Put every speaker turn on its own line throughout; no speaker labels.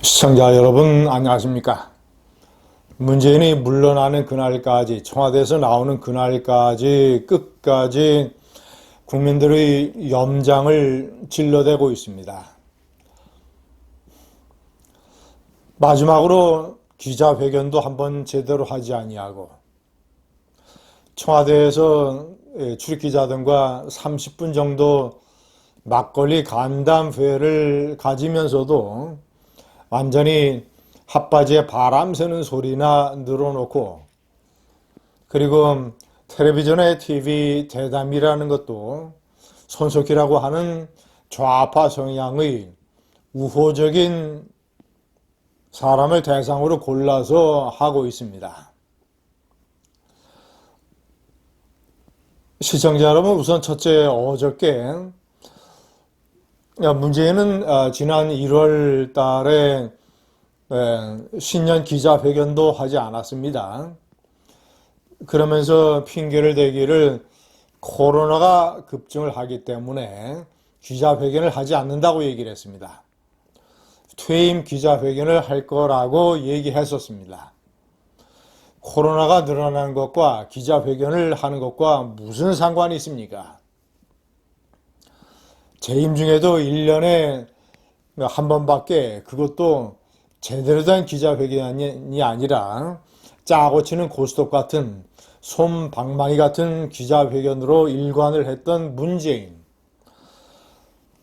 시청자 여러분 안녕하십니까? 문재인이 물러나는 그날까지, 청와대에서 나오는 그날까지 끝까지 국민들의 염장을 질러대고 있습니다. 마지막으로 기자회견도 한번 제대로 하지 아니하고 청와대에서 출입기자 등과 30분 정도 막걸리 간담회를 가지면서도 완전히 핫바지에 바람 새는 소리나 늘어놓고, 그리고 텔레비전의 TV 대담이라는 것도 손석희라고 하는 좌파 성향의 우호적인 사람을 대상으로 골라서 하고 있습니다. 시청자 여러분, 우선 첫째, 어저께 문재인은 지난 1월 달에 신년 기자회견도 하지 않았습니다. 그러면서 핑계를 대기를 코로나가 급증을 하기 때문에 기자회견을 하지 않는다고 얘기를 했습니다. 퇴임 기자회견을 할 거라고 얘기했었습니다. 코로나가 늘어나는 것과 기자회견을 하는 것과 무슨 상관이 있습니까? 재임 중에도 1년에 한 번밖에, 그것도 제대로 된 기자회견이 아니라 짜고 치는 고스톱 같은, 솜방망이 같은 기자회견으로 일관을 했던 문재인.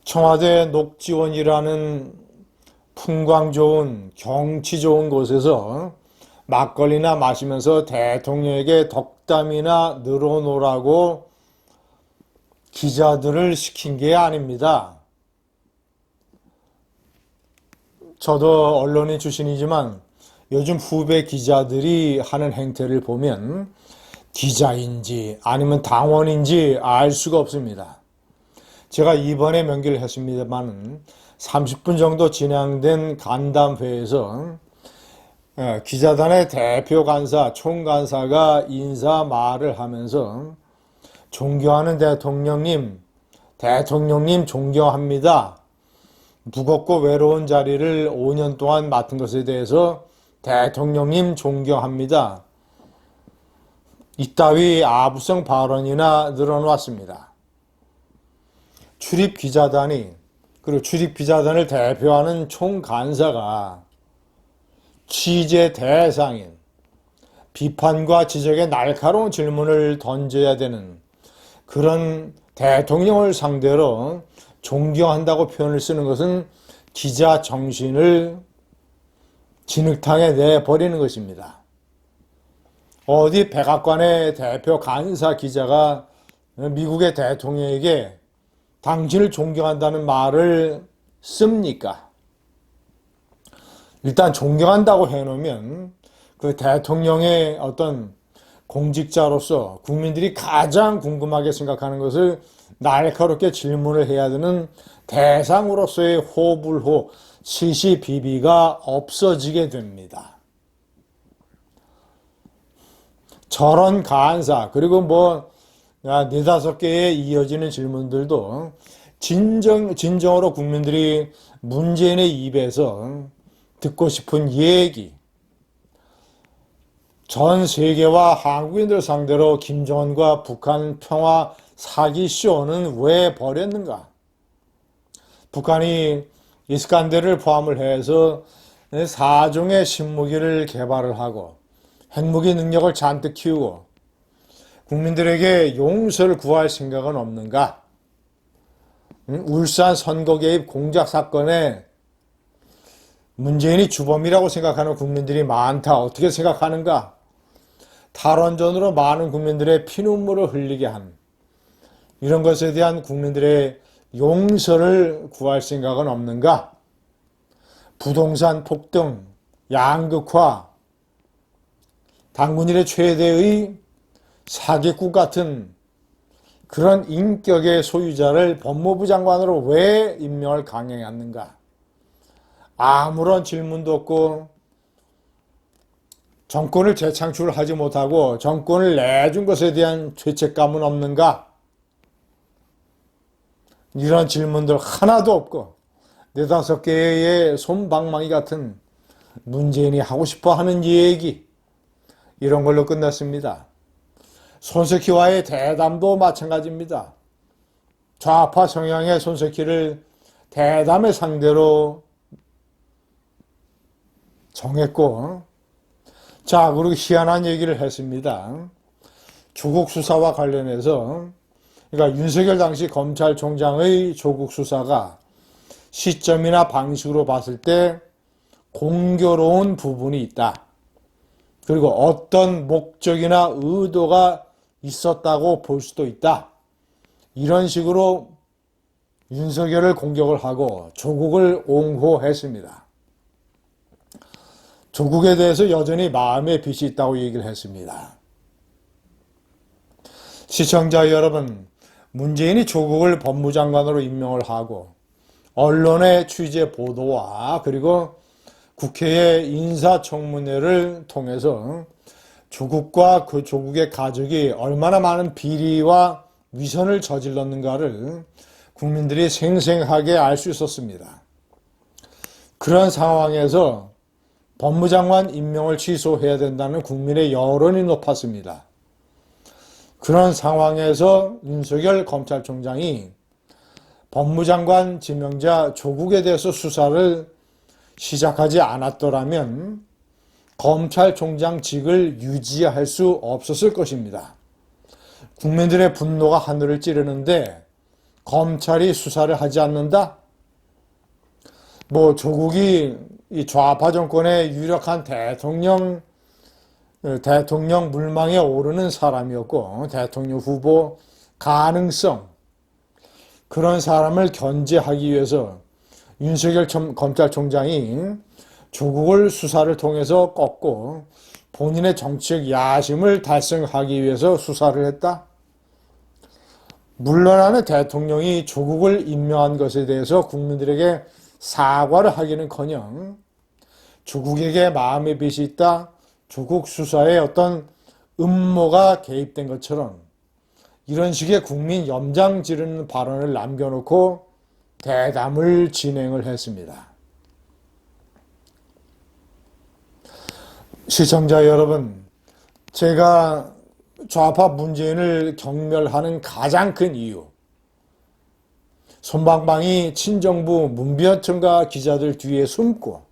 청와대 녹지원이라는 풍광 좋은, 경치 좋은 곳에서 막걸리나 마시면서 대통령에게 덕담이나 늘어놓으라고 기자들을 시킨 게 아닙니다. 저도 언론인 출신이지만 요즘 후배 기자들이 하는 행태를 보면 기자인지 아니면 당원인지 알 수가 없습니다. 제가 이번에 명기를 했습니다만 30분 정도 진행된 간담회에서 기자단의 대표 간사, 총간사가 인사 말을 하면서 존경하는 대통령님 존경합니다. 무겁고 외로운 자리를 5년 동안 맡은 것에 대해서 대통령님 존경합니다. 이따위 아부성 발언이나 늘어놓았습니다. 그리고 출입기자단을 대표하는 총간사가 취재 대상인, 비판과 지적에 날카로운 질문을 던져야 되는 그런 대통령을 상대로 존경한다고 표현을 쓰는 것은 기자 정신을 진흙탕에 내버리는 것입니다. 어디 백악관의 대표 간사 기자가 미국의 대통령에게 당신을 존경한다는 말을 씁니까? 일단 존경한다고 해놓으면 그 대통령의 어떤 공직자로서 국민들이 가장 궁금하게 생각하는 것을 날카롭게 질문을 해야 되는 대상으로서의 호불호, 시시비비가 없어지게 됩니다. 저런 간사, 그리고 네다섯 개의 이어지는 질문들도 진정으로 국민들이 문재인의 입에서 듣고 싶은 얘기, 전 세계와 한국인들 상대로 김정은과 북한 평화 사기 쇼는 왜 벌였는가? 북한이 이스칸데르를 포함을 해서 4종의 신무기를 개발을 하고 핵무기 능력을 잔뜩 키우고 국민들에게 용서를 구할 생각은 없는가? 울산 선거 개입 공작 사건에 문재인이 주범이라고 생각하는 국민들이 많다. 어떻게 생각하는가? 탈원전으로 많은 국민들의 피눈물을 흘리게 한 이런 것에 대한 국민들의 용서를 구할 생각은 없는가? 부동산 폭등, 양극화, 당군 일의 최대의 사기꾼 같은 그런 인격의 소유자를 법무부 장관으로 왜 임명을 강행했는가? 아무런 질문도 없고 정권을 재창출하지 못하고 정권을 내준 것에 대한 죄책감은 없는가? 이런 질문들 하나도 없고 네다섯 개의 솜방망이 같은 문재인이 하고 싶어 하는 얘기, 이런 걸로 끝났습니다. 손석희와의 대담도 마찬가지입니다. 좌파 성향의 손석희를 대담의 상대로 정했고, 자, 그리고 희한한 얘기를 했습니다. 조국 수사와 관련해서, 그러니까 윤석열 당시 검찰총장의 조국 수사가 시점이나 방식으로 봤을 때 공교로운 부분이 있다. 그리고 어떤 목적이나 의도가 있었다고 볼 수도 있다. 이런 식으로 윤석열을 공격을 하고 조국을 옹호했습니다. 조국에 대해서 여전히 마음에 빚이 있다고 얘기를 했습니다. 시청자 여러분, 문재인이 조국을 법무장관으로 임명을 하고 언론의 취재 보도와 그리고 국회의 인사청문회를 통해서 조국과 그 조국의 가족이 얼마나 많은 비리와 위선을 저질렀는가를 국민들이 생생하게 알 수 있었습니다. 그런 상황에서 법무장관 임명을 취소해야 된다는 국민의 여론이 높았습니다. 그런 상황에서 윤석열 검찰총장이 법무장관 지명자 조국에 대해서 수사를 시작하지 않았더라면 검찰총장직을 유지할 수 없었을 것입니다. 국민들의 분노가 하늘을 찌르는데 검찰이 수사를 하지 않는다? 조국이 이 좌파 정권의 유력한 대통령 물망에 오르는 사람이었고, 대통령 후보 가능성, 그런 사람을 견제하기 위해서 윤석열 검찰총장이 조국을 수사를 통해서 꺾고 본인의 정치적 야심을 달성하기 위해서 수사를 했다? 물러나는 대통령이 조국을 임명한 것에 대해서 국민들에게 사과를 하기는커녕 조국에게 마음의 빚이 있다, 조국 수사에 어떤 음모가 개입된 것처럼 이런 식의 국민 염장 지르는 발언을 남겨놓고 대담을 진행을 했습니다. 시청자 여러분, 제가 좌파 문재인을 경멸하는 가장 큰 이유, 솜방망이 친정부 문비어천가 기자들 뒤에 숨고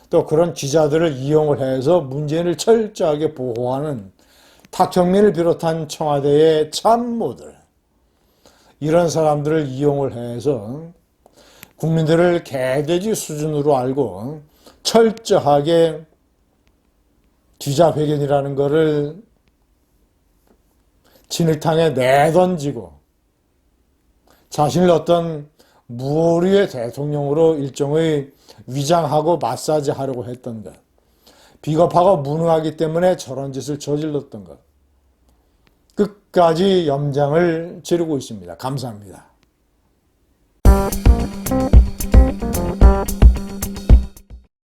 또 그런 기자들을 이용을 해서 문재인을 철저하게 보호하는 탁현민을 비롯한 청와대의 참모들, 이런 사람들을 이용을 해서 국민들을 개돼지 수준으로 알고 철저하게 기자회견이라는 것을 진흙탕에 내던지고 자신을 어떤 무오류의 대통령으로 일종의 위장하고 마사지하려고 했던 것, 비겁하고 무능하기 때문에 저런 짓을 저질렀던 것, 끝까지 염장을 지르고 있습니다. 감사합니다.